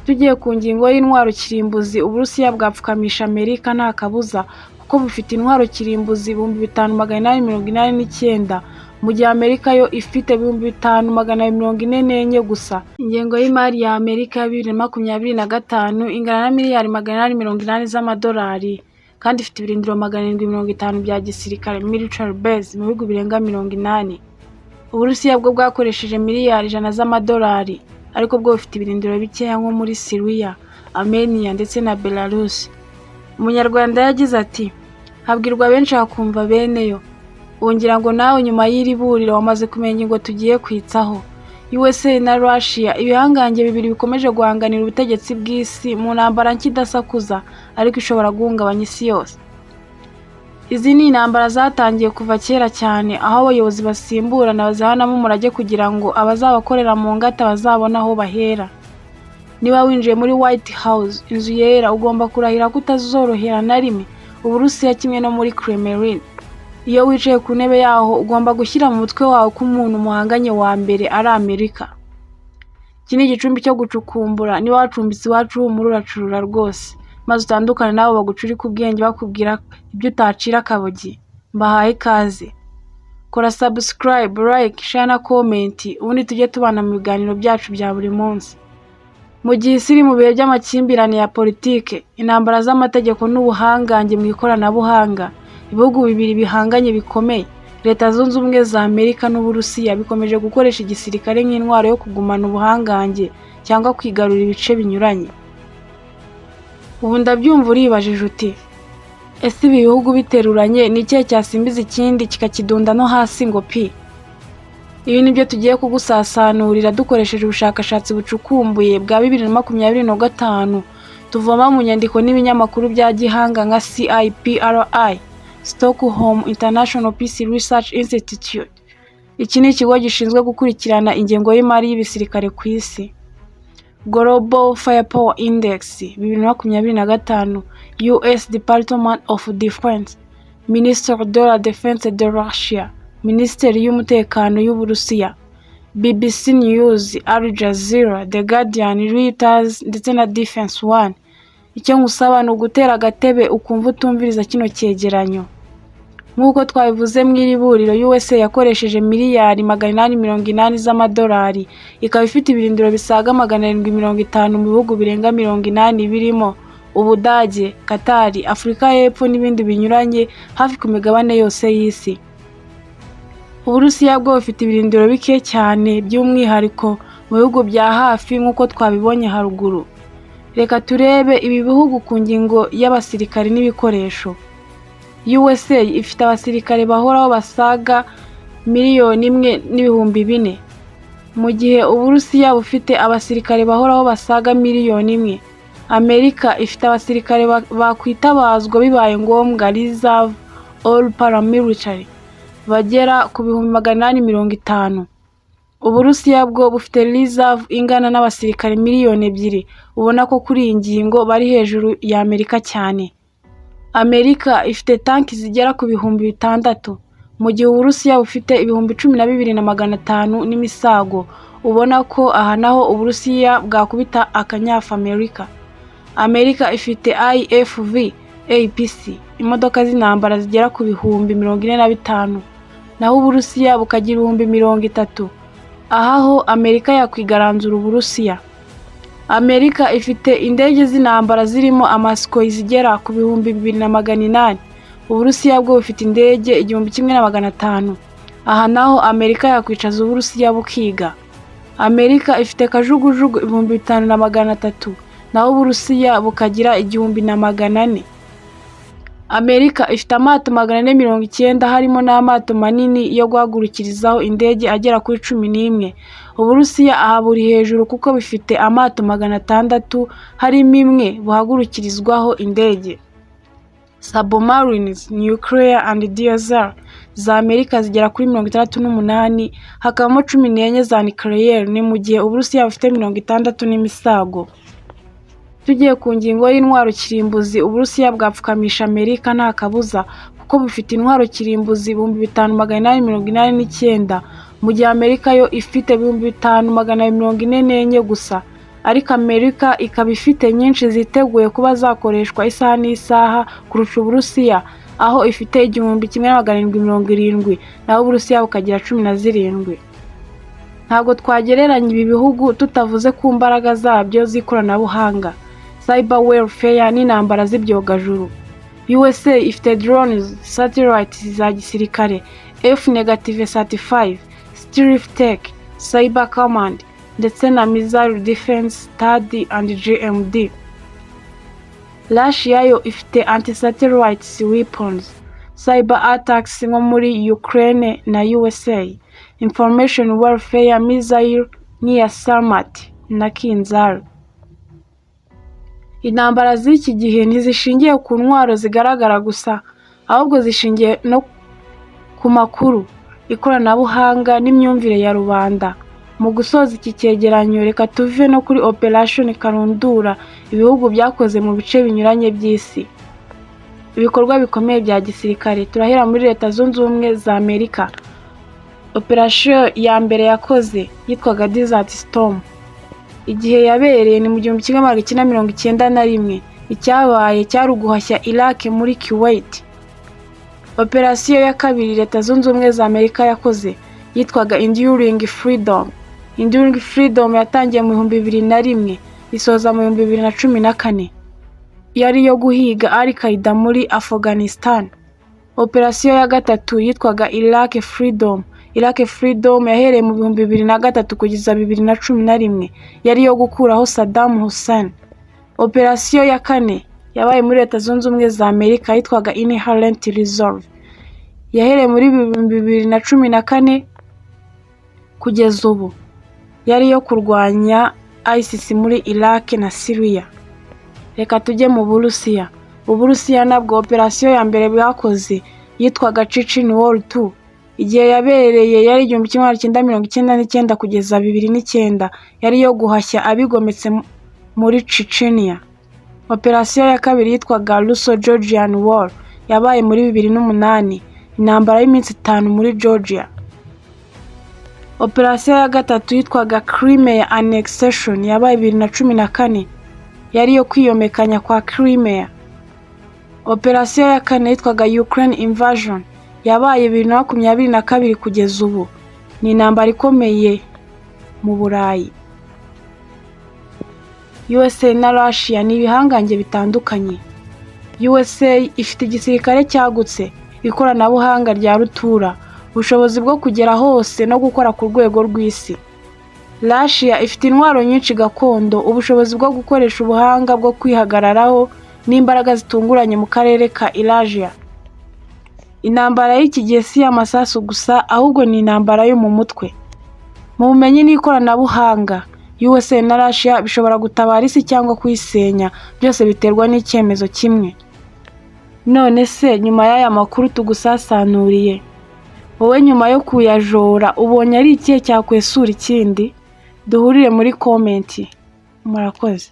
Tugiye ku ngingo y'intwaro kirimbuzi, Uburusiya bwapfukamisha Amerika nta kabuza kuko bufite intwaro kirimbuzi 5889 mu gihe Amerika yo ifite 5244 gusa. Ingengo y'imari ya Amerika ya 2025 ingana na miliyari 880 z'amadolari kandi ifite ibirindiro 750 bya gisirikare military base mu bihugu birenga 80. Uburusiya bwo bwakoresheje miliyari 100 z'amadolari ariko bwo bufite ibirindiro bikeya nko muri Syria, Armenia ndetse na Belarus. Umunyarwanda yagize ati habwirwa benshi hakumva beneyo. Wongira ngo nawe nyuma y'iri buriro wamaze kumenya ngo tugiye kwitsaho. USA na Russia ibihangange bibiri bikomeje guhanganira ubutegetsi bw'isi mu ntambara nkidasakuza ariko ishobora guhungabanya isi yose. Izi ni intambara zatangiye kuva kera cyane aho abayobozi basimburana bazahanamo umurage kugira ngo abazabakorera mu ngata bazabona aho bahera. Niba winjiye muri White House, inzu yera, ugomba kurahira kutazorohera na rimwe Uburusiya kimwe no muri Kremlin. Iyo wicaye ku ntebe yaho ugomba gushyira mu mutwe wawe ko umuntu muhanganye wa mbere ari Amerika. Iki ni igicumbi cyo gucukumbura, niba wacumbitse iwacu humura uracurura rwose maze utandukane nabo bagucurika ubwenge bakubwira ibyo utacira akabogi. Mbahaye ikaze. Kora subscribe, like, share na comment ubundi tujye tubana mu biganiro byacu bya buri munsi. Mu gihe isi iri mu bihe by'amakimbirane ya politike, intambara z'amategeko n'ubuhangange mu ikoranabuhanga, ibihugu bibiri bihanganye bikomeye, Leta Zunze Ubumwe za Amerika n'Uburusiya bikomeje gukoresha igisirikare nk'intwaro yo kugumana ubuhangange cyangwa kwigarura ibice binyuranye. Ubu ndabyumva uribajije uti ese ibi bihugu biteruranye ni ikihe cyasimbiza ikindi kikakidunda no hasi ngo pi? Ibi nibyo tugiye kugusasanurira dukoresheje ubushakashatsi bucukumbuye bwa 2025 tuvoma mu nyandiko n'ibinyamakuru bya gihanga nka CIPRI, Stockholm International Peace Research Institute. Iki ni ikigo gishinzwe gukurikirana ingengo y'imari y'ibisirikare ku isi. Global Firepower Index 2025, US Department of Defense, Minister de la Defense de Russia, Minisiteri y'umutekano y'Uburusiya, BBC News, Al Jazeera, The Guardian, Reuters ndetse na Defense One. Icyo ngusaba ni ugutera agatebe ukumva utumviriza kino cyegeranyo. Nk'uko twabivuze mu iri buriro, USA yakoresheje miliyari 880 z'amadolari ikaba ifite ibirindiro bisaga 750 mu bihugu birenga 80 birimo Ubudage, Katari, Afurika y'Epfo n'ibindi binyuranye hafi ku migabane yose y'isi. Uburusiya bwo bufite ibirindiro bike cyane by'umwihariko mu bihugu bya hafi nk'uko twabibonye haruguru. Reka turebe ibi bihugu ku ngingo y'abasirikare n'ibikoresho. USA ifite abasirikare bahoraho basaga 1,400,000 mu gihe Uburusiya bufite abasirikare bahoraho basaga 1,000,000. Amerika ifite abasirikare bakwitabazwa bibaye ngombwa reserve all paramilitary bagera ku 850. Uburusiya bwo bufite reserve ingana n'abasirikare 2,000,000. Ubona ko kuri iyi ngingo bari hejuru ya Amerika cyane. Amerika ifite tanki zigera ku 6,000 mu gihe Uburusiya bufite 12,500 n'imisago. Ubona ko aha naho Uburusiya bwakubita akanyafa Amerika. Amerika ifite IFV APC, imodoka z'intambara zigera ku 45,000 naho Uburusiya bukagira 30,000. Ahaho Amerika yakwigaranzura Uburusiya. Amerika ifite indege z'intambara zirimo Sukhoi zigera ku 2,800. Uburusiya bwo bufite indege 1,500. Aha naho Amerika yakwicaza Uburusiya bukiga. Amerika ifite kajugujugu 5,300 naho Uburusiya bukagira 1,400. Amerika ifite amato 490 harimo n'amato manini yo guhagurukirizaho indege agera kuri 11. Uburusiya aha buri hejuru kuko bifite amato 600 harimo imwe buhagurukirizwaho indege. Submarines, nuclear and diesel za Amerika zigera kuri 68, hakabamo 14 za nuclear, ni mu gihe Uburusiya bufite 60 n'imisago. Tugiye ku ngingo y'intwaro kirimbuzi, Uburusiya bwapfukamisha Amerika nta kabuza kuko bufite intwaro kirimbuzi 5889 mu gihe Amerika yo ifite 5244 gusa. ariko Amerika ikaba ifite nyinshi ziteguye kuba zakoreshwa isaha n'isaha kurusha Uburusiya, aho ifite 1770 naho Uburusiya bukagira 17. Ntabwo twagereranya ibi bihugu tutavuze ku mbaraga zabyo z'ikoranabuhanga, cyber warfare n'intambara z'ibyogajuru. USA ifite drones, satellites za gisirikare, F-35, stealth tech, cyber command, ndetse na missile defense, THAAD and GMD. Russia yo ifite anti-satellites weapons, cyber attacks nko muri Ukraine na USA, information warfare missile nk'iya Sarmat na Kinzhal. Intambara z'iki gihe ntizishingiye ku ntwaro zigaragara gusa, ahubwo zishingiye no ku makuru, ikoranabuhanga n'imyumvire ya rubanda. Mu gusoza iki cyegeranyo, reka tuve no kuri Operation Karundura ibihugu byakoze mu bice binyuranye by'isi. Ibikorwa bikomeye bya gisirikare, turahera muri Leta Zunze Ubumwe za Amerika. Operation ya mbere yakoze yitwaga Desert Storm. Igihe yabereye ni mu 1991. Icyabaye cyari uguhashya Iraq muri Kuwait. Operation ya kabiri Leta Zunze Ubumwe za Amerika yakoze yitwaga Enduring Freedom. Enduring Freedom yatangiye mu 2001 isoza mu 2014. Yari yo guhiga Al-Qaeda muri Afghanistan. Operation ya gatatu yitwaga Iraq Freedom. Iraq Freedom yahereye mu 2003 kugeza 2011, yari yo gukuraho Saddam Hussein. Operation ya kane yabaye muri Leta Zunze Ubumwe za Amerika yitwaga Inherent Resolve. Yahereye muri 2014 kugeza ubu, yari yo kurwanya ISIS muri Iraq na Syria. Reka tujye mu Burusiya. Uburusiya nabwo operation ya mbere bwakoze yitwaga Chechen War 2. Igihe yabereye yari 1999 kugeza 2009, yari yo guhashya abigometse muri Chechnya. Operation ya kabiri yitwaga Russo-Georgian War yabaye muri 2008, intambara y'iminsi 5 muri Georgia. Operation ya gatatu yitwaga Crimea Annexation yabaye 2014, yari yo kwiyomekanya kwa Crimea. Operation ya kane yitwaga Ukraine Invasion yabaye 2022 kugeza ubu, ni intambara ikomeye mu Burayi. USA na Russia ni ibihangange bitandukanye. USA ifite igisirikare cyagutse, ikoranabuhanga rya rutura, ubushobozi bwo kugera hose no gukora ku rwego rw'isi. Russia ifite intwaro nyinshi gakondo, ubushobozi bwo gukoresha ubuhanga bwo kwihagararaho n'imbaraga zitunguranye mu karere ka Eurasia. Intambara y'iki gihe si amasasu gusa, ahubwo ni intambara yo mu mutwe. Mu bumenyi n'ikoranabuhanga, USA na Russia bishobora gutabara isi cyangwa kuyisenya, byose biterwa n'icyemezo kimwe. None se nyuma y'aya makuru tugusasanuriye, wowe nyuma yo kuyajora ubonye ari ikihe cyakwesura ikindi? Duhurire muri comment. Murakoze.